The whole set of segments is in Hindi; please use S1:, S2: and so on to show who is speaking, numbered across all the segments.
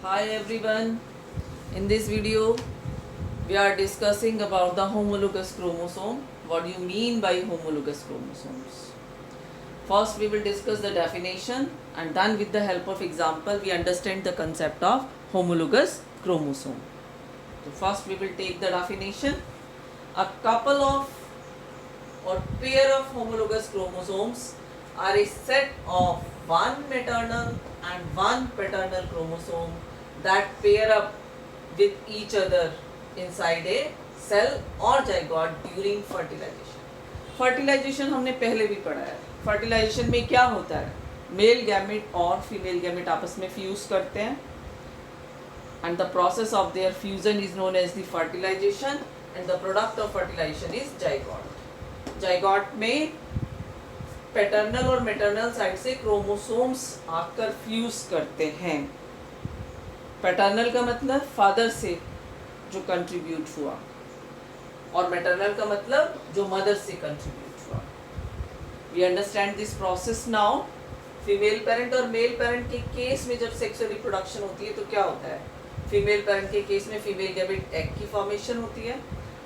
S1: Hi everyone, in this video we are discussing about the homologous chromosome. What do you mean by homologous chromosomes? First we will discuss the definition and then with the help of example we understand the concept of homologous chromosome. So first we will take the definition. A couple of or pair of homologous chromosomes are a set of one maternal and one paternal chromosome that pair up with each other inside a cell or zygote during fertilization. Fertilization हमने पहले भी पढ़ा है. फर्टिलाइजेशन में क्या होता है? मेल गैमेट और फीमेल गैमेट आपस में फ्यूज करते हैं and the process of their fusion is known as the fertilization and the product of fertilization is zygote. zygote में पैटर्नल और मैटरनल साइड से क्रोमोसोम्स आकर फ्यूज करते हैं. पैटर्नल का मतलब फादर से जो कंट्रीब्यूट हुआ और मैटरनल का मतलब जो मदर से कंट्रीब्यूट हुआ. We understand this process now. Female parent और मेल पेरेंट के केस में जब सेक्सुअल रिप्रोडक्शन होती है तो क्या होता है? फीमेल पेरेंट के केस में फीमेल गैमेट एग की फॉर्मेशन होती है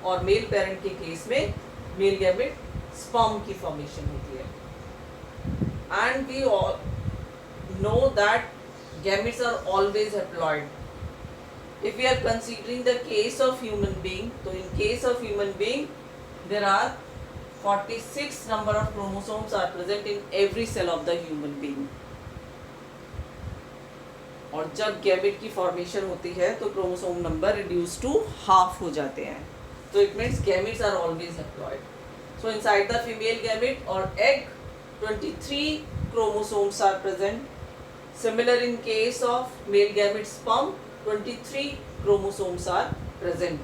S1: और मेल पेरेंट के केस में मेल गैमेट स्पर्म की फॉर्मेशन होती है. And we all know that gametes are always haploid. If we are considering the case of human being, so in case of human being, there are 46 number of chromosomes are present in every cell of the human being. और जब गैमेट की फॉर्मेशन होती है तो chromosome number reduce to half हो जाते हैं. So it means gametes are always haploid. So inside the female gamete or egg, 23 chromosomes are present. Similar in case of male gamete sperm, 23 chromosomes are present.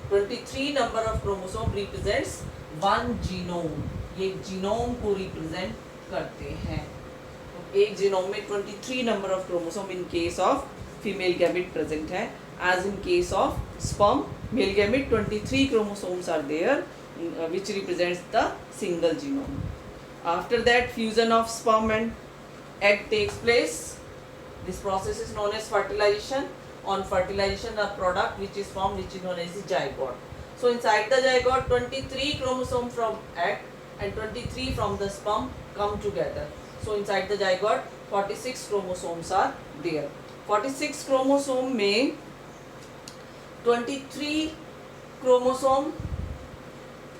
S1: 23 number of chromosome represents one genome. ये genome को represent करते हैं. तो एक genome में 23 number of chromosome in case of female gamete present है. As in case of sperm, male gamete 23 chromosomes are there, which represents the single genome. After that, fusion of sperm and egg takes place. This process is known as fertilization. On fertilization, a product which is formed, which is known as the zygote. So inside the zygote, 23 chromosomes from egg and 23 from the sperm come together. So inside the zygote, 46 chromosomes are there. 46 chromosome में 23 chromosome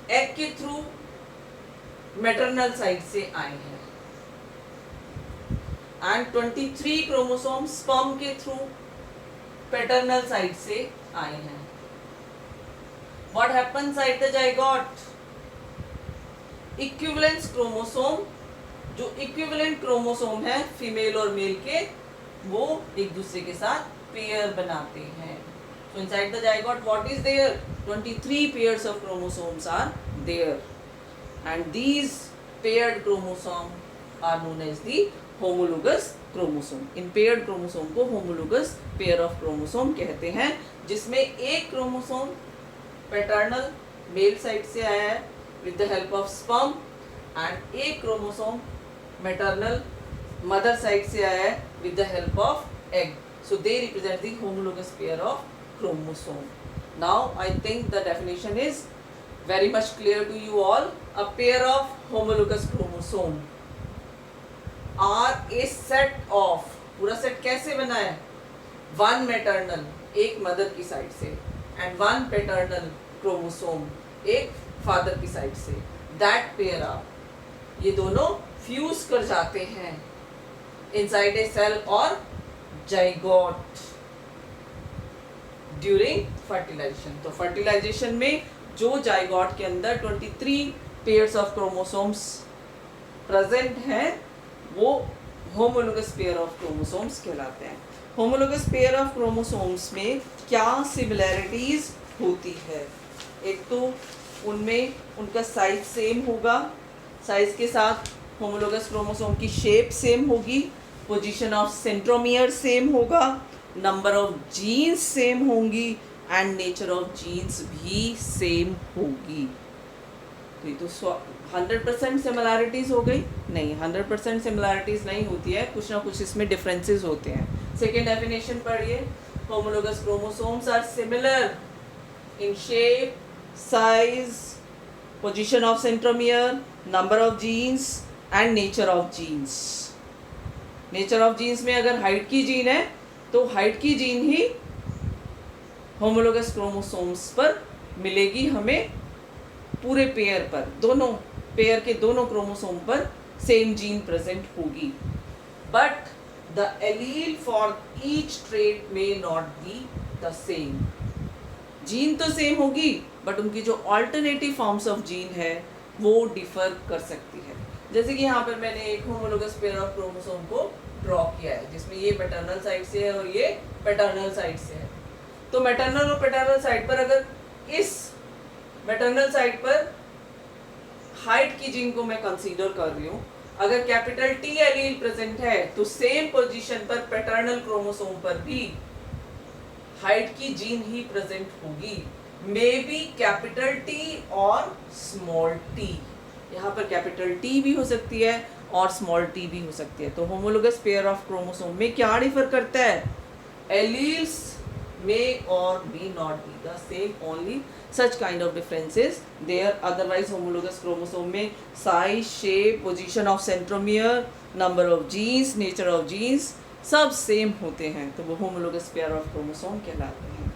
S1: egg के थ्रू मैटरनल साइड से आए हैं एंड 23 क्रोमोसोम स्पर्म के थ्रू पैटर्नल साइड से आए हैं. What happens side the zygote? Equivalence chromosome, जो इक्विवेलेंट क्रोमोसोम है फीमेल और मेल के, वो एक दूसरे के साथ पेयर बनाते हैं. So inside the zygote what is there? 23 pairs of chromosomes are there. And these paired chromosome are known as the homologous chromosome. In paired chromosome को homologous pair of chromosome कहते हैं, जिसमें एक chromosome paternal male side से आया है with the help of sperm and एक chromosome maternal mother side से आया है with the help of egg. So they represent the homologous pair of chromosome. Now I think the definition is very much clear to you all. A pair of homologous chromosome are a set of, पूरा सेट कैसे बना है? One maternal, एक मदर की साइड से, and one paternal chromosome, एक फादर की साइड से. That pair up, ये दोनों फ्यूज कर जाते हैं inside a cell और zygote during fertilization. तो fertilization में जो जाइगोट के अंदर 23 पेयर्स ऑफ क्रोमोसोम्स प्रेजेंट हैं वो होमोलोगस पेयर ऑफ क्रोमोसोम्स कहलाते हैं. होमोलोगस पेयर ऑफ क्रोमोसोम्स में क्या सिमिलैरिटीज होती है? एक तो उनमें उनका साइज सेम होगा, साइज के साथ होमोलोगस क्रोमोसोम की शेप सेम होगी, पोजीशन ऑफ सेंट्रोमियर सेम होगा, नंबर ऑफ जीन्स सेम होंगी एंड नेचर ऑफ जीन्स भी सेम होगी. हुई। तो 100% सिमिलैरिटीज़ हो गई? नहीं, 100% सिमिलैरिटीज़ नहीं होती है, कुछ ना कुछ इसमें डिफरेंसेस होते हैं। सेकेंड डेफिनेशन पढ़िए, homologous chromosomes are similar in shape, size, position of centromere, number of genes and nature of genes. Nature of genes में अगर हाइट की जीन है तो हाइट की जीन ही होमोलोगस क्रोमोसोम्स पर मिलेगी हमें, पूरे पेयर पर, दोनों पेयर के दोनों क्रोमोसोम पर सेम जीन प्रेजेंट होगी। But the allele for each trait may not be the same. Gene तो सेम होगी बट उनकी जो ऑल्टरनेटिव फॉर्म्स ऑफ जीन है वो डिफर कर सकती है। जैसे कि यहाँ पर मैंने एक होमोलोगस पेयर ऑफ क्रोमोसोम को ड्रॉ किया है जिसमें ये मैटरनल साइड से है और ये पैटर्नल साइड से है। तो मैटरनल और पैटर्नल साइड पर, अगर इस मैटरनल साइड पर हाइट की जीन को मैं कंसीडर कर रही हूँ, अगर कैपिटल टी एलील प्रेजेंट है तो सेम पोजीशन पर पैटर्नल क्रोमोसोम पर भी हाइट की जीन ही प्रेजेंट होगी, मे बी कैपिटल टी और स्मॉल टी। यहाँ पर कैपिटल टी भी हो सकती है और स्मॉल टी भी हो सकती है। तो होमोलोगस पेयर ऑफ क्रोमोसोम में क्या डिफर करता है? Alleles may or may not be the same, only such kind of differences there. Otherwise homologous chromosome में size, shape, position of centromere, number of genes, nature of genes सब सेम होते हैं, तो वो homologous pair of chromosome कहलाते हैं।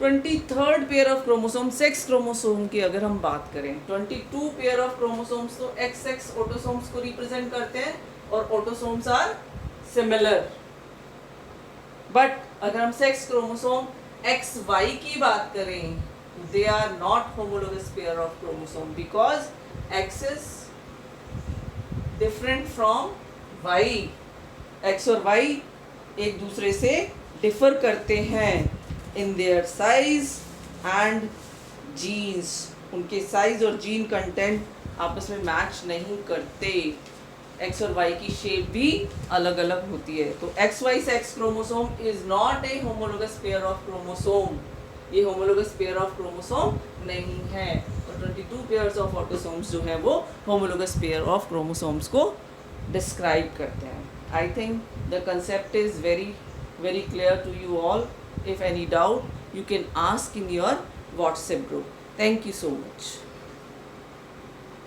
S1: 23rd pair of chromosome, sex chromosome की अगर हम बात करें, 22 पेयर ऑफ क्रोमोसोम्स तो XX ऑटोसोम्स को रिप्रेजेंट करते हैं और ऑटोसोम्स आर सिमिलर। बट अगर हम सेक्स क्रोमोसोम XY की बात करें, they are not homologous pair of chromosome because X is different from Y। X और Y एक दूसरे से डिफर करते हैं in their size and genes. उनके साइज और जीन कंटेंट आपस में मैच नहीं करते। X और Y की शेप भी अलग अलग होती है। तो XY sex chromosome is not a homologous pair of chromosome, ये होमोलोगस पेयर ऑफ क्रोमोसोम नहीं है। और 22 पेयर्स ऑफ ऑटोसोम्स जो है वो होमोलोगस पेयर ऑफ क्रोमोसोम्स को डिस्क्राइब करते हैं। I think the concept is very very clear to you all. If any doubt, you can ask in your WhatsApp group. Thank you so much.